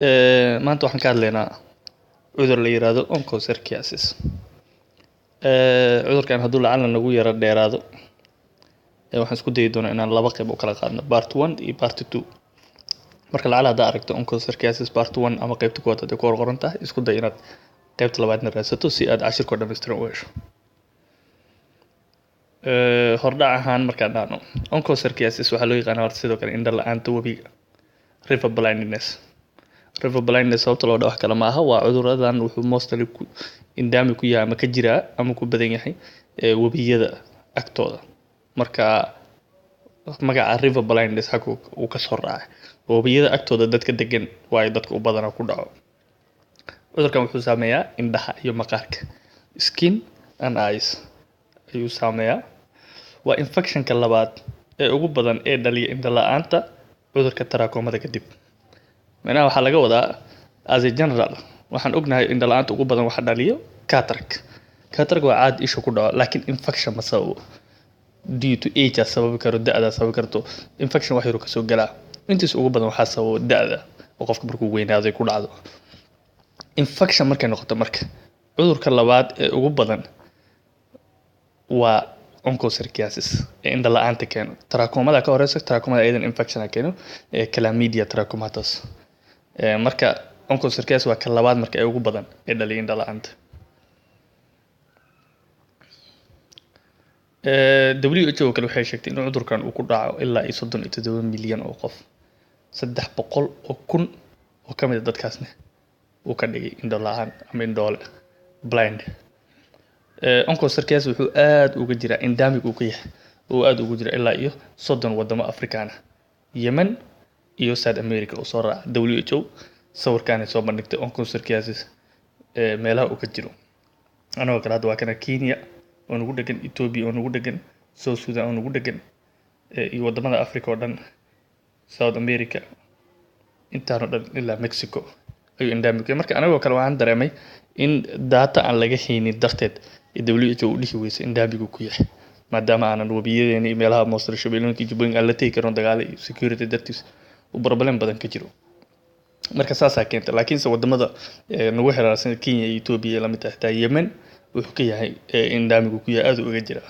maanta waxaan ka hadlaynaa cudur la yiraahdo onchocerciasis. Cudurkan hadduu lacala nagu yara dheeraado, waxaan isku dayi doonaa inaan laba qayb u kala qaadno, part 1 iyo part 2. Marka lacala haddaa aragto onchocerciasis part 1 ama qaybta koowaad hadday ku qoran tahay, isku day inaad qaybta labaadna raadsato si aad cashirka oo dhammaystiran u hesho. Hordhac ahaan markaan dhahno onchocerciasis waxaa loo yaqaanaa horta sidoo kale indho la'aanta webiga, river blindness. River blindness sababta loo dhaho wax kale ma aha, waa cuduradan wuxuu mostly endemic ku yahay ama ka jiraa ama ku badan yahay webiyada agtooda. Marka magaca river blindness xagga uu ka soo raacay webiyada agtooda dadka degan waayo dadka u badanaa ku dhaco. Cudurkan wuxuu saameeyaa indhaha iyo maqaarka, skin and eyes ayuu saameeyaa. Waa infectionka labaad ee ugu badan ee dhaliya indho la'aanta cudurka tarakoomada kadib. Macnaha waxaa laga wadaa as a general waxaan ognahay indho la'aanta ugu badan waxa dhaliyo cataract. Cataract waa caad isha ku dhaco laakiin infection ma sababo. Due to age sababi karo, da'da sababi karto, infection wax yar ka soo galaa. Intiis ugu badan waxaa sababa da'da oo qofka markuu weynaaday ku dhacdo. Infection markay noqoto marka cudurka labaad ee ugu badan waa onchocerciasis ee indho la'aanta keeno. Tarakoomada ka horeysa, tarakoomada aydan infection keeno chlamydia trachomatis. Marka onchocerciasis waa ka labaad marka ay ugu badan ee dhaliya indho la'aanta. WHO kale waxay sheegtay in cudurkan uu ku dhaco ilaa 37 milyan oo qof, 300,000 oo ka mid ah dadkaasna uu ka dhigay indho la'aan ama indhoole blind. Onchocerciasis wuxuu aad uga jiraa endemic uu ka yahay oo aad ugu jira ilaa iyo 30 wadamo Afrikaan ah, Yemen iyo South America oo soo raaca. WHO sawirkaan ay soo bandhigtay onchocerciasis meelaha uu ka jiro. Anagoo kale hadda waa kana Kenya oo nagu dhegan, Ethiopia oo nagu dhegan, South Sudan oo nagu dhegan, iyo wadamada Africa oo dhan, South America intaan oo dhan ilaa Mexico ayuu endemic. Marka anagoo kale waxaan dareemay in data aan laga haynin darteed WHO u dhihi weysay endemic ku yahay, maadaama aanan webiyadeena iyo meelaha mostly shabeellooyinka jubbooyinka aan la tegi karin dagaalo iyo security dartiis uu problem badan ka jiro. Marka saasaa keentay, laakiinse wadamada nagu xiriirsan Kenya iyo Ethiopia la mid ah, xitaa Yemen wuxuu ka yahay endemic ku yahay aad uga jira.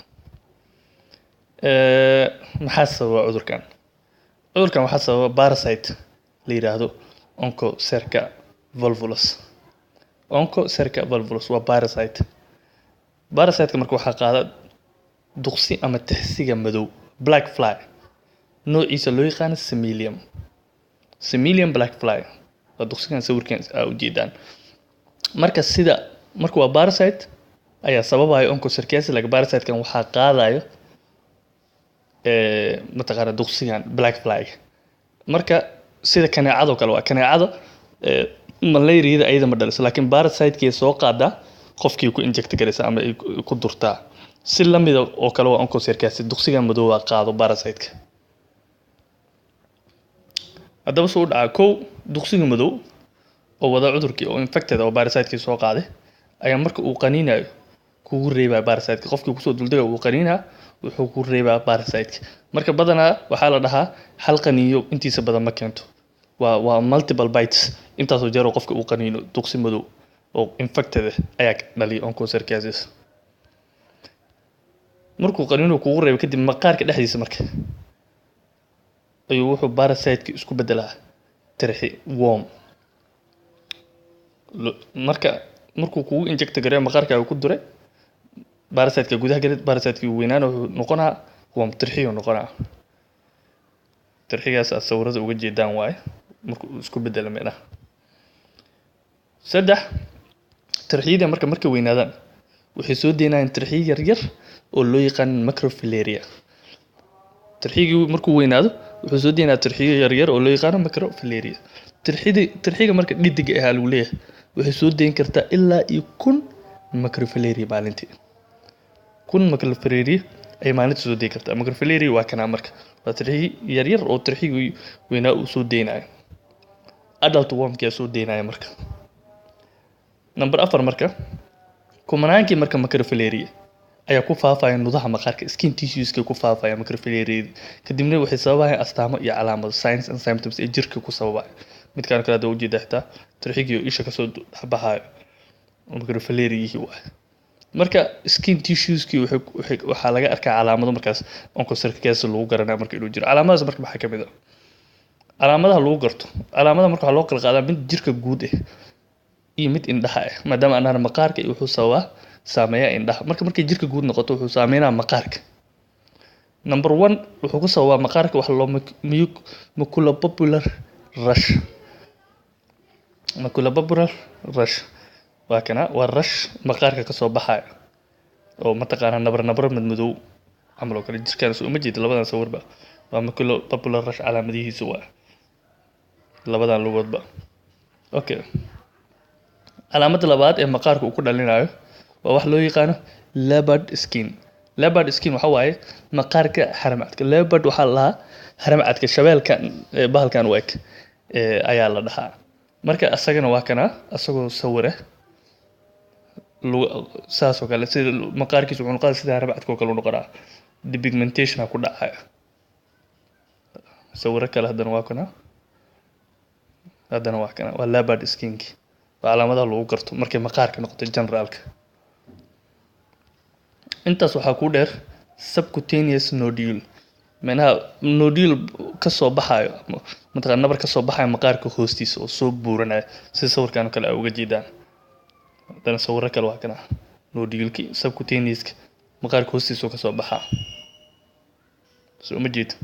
Maxaa sababa cudurkan? Cudurkan waxaa sababa parasite la yiraahdo onchocerca volvulus. Onchocerca volvulus waa parasite. Parasite marka waxaa qaada duqsi ama tixsiga madow, black fly, noociisa loo yaqaan Similium. Similium black fly waa duqsigan sawirkan u jeedaan. Marka waa parasite ayaa sababaya onchocerciasis. Like parasite-kan waxaa qaadayo mataqaana duqsigan black fly. Marka sida kaneecado kale waa kaneecada malaria ayada ma dhaliso, laakiin parasite-kii soo qaada qofkii ku inject garaysa ama ay ku durtaa. Si la mid oo kale waa onchocerciasis, duqsigan madow waa qaado parasite-ka. Haddaba soo dhaca kow duqsiga madow oo wada cudurkii oo infected oo parasite-kii soo qaaday ayaa marka uu qaniinayo kugu reebaa parasite-ka. Qofkii ku soo duldega uu qaniinaa wuxuu ku reebaa parasite-ka. Marka badanaa waxaa la dhahaa hal qaniinyo intiisa badan ma keento. Waa multiple bites intaasoo jeer oo qofka uu qaniino duqsi madow oo infected ayaa dhaliya onchocerciasis. Markuu qaniino kugu reebo kadib maqaarka dhexdiisa marka ayuu wuxuu parasite-ki isku bedelaa tirxi worm. Markuu kugu inject gareeyo maqaarka ku dure parasite-ka gudaha galay, parasite-ki weynaan wuxuu noqonaa worm, tirxiyo noqonaa. Tirxigaas aad sawirada uga jeedaan waaye markuu isku bedelo meena. 3 tirxiyada markay weynaadaan waxay soo deynayaan tirxiyo yar yar oo loo yaqaan macrofilaria. Tirxigii markuu weynaado wuxuu soo deynaa tirxiyo yar yar oo loo yaqaan macrofilaria. Tirxiga marka dhidig ah lagu leeyahay waxay soo deyn kartaa ilaa 1,000 macrofilaria maalintii. 1,000 macrofilaria ay maalintii soo deyn kartaa. Macrofilaria waa kana marka waa tirxiyo yar yar oo tirxigii weynaa uu soo deynayo. Adult worm-kii soo deynaya marka. Number 4 marka kumanaankii marka macrofilaria ayaa ku faafaya nudaha maqaarka, skin tissues-ka ku faafaya macrofilaria. Kadibna waxay sababayaan astaamo iyo calaamado, signs and symptoms ee jirka ku sababaya. midkaan kale hadda ujeeda xitaa tarxigii isha kasoo baxaayo microfilariyihi waay marka skin tissueskii waxaa laga arkaa calaamado markaas oncocerciasis lagu garanaya marka inuu jiro calaamadaas marka maxaa kamid ah calaamadaha lagu garto calaamadaha marka waxaa loo kala qaadaa mid jirka guud ah iyo mid indhaha ah maadaama anaan maqaarka iyo wuxuu sababaa saameeyaa indhaha markay jirka guud noqoto wuxuu saameynaa maqaarka number 1 wuxuu ku sababaa maqaarka wax loo maculopapular rash maculopapular rash waa kana waa rash maqaarka kasoo baxaya oo mataqaanaa nabar madmadow camal oo kale jirkaan soo uma jeedo labadan sawirba waa maculopapular rash calaamadihiisu waa labadan lugoodba okay calaamada labaad ee maqaarka uu ku dhalinayo waa wax loo yaqaano leopard skin waxa waaye maqaarka haramcadka leopard waxaa la dhahaa haramcadka shabeelka bahalkan u eg ayaa la dhahaa marka asagana waa kana asagoo sawira saas oo kale sida maqaarkiisu wuxuu noqdaa sida haramcadka oo kale u noqonaa depigmentation ku dhacaya sawiro kale haddana waa kana waa leopard skinki waa calaamadaha lagu garto markay maqaarka noqoto generalka intaas waxaa ku dheer subcutaneous nodule menaha nodule kasoo baxayo mataqaan nabar kasoo baxayo maqaarka hoostiisa oo soo buuranaya sida sawirkan kale ay uga jeedaan haddana sawiro kale waa kana noduleki subcutaneouska maqaarka hoostiisa kasoo baxaa soo ma jeedo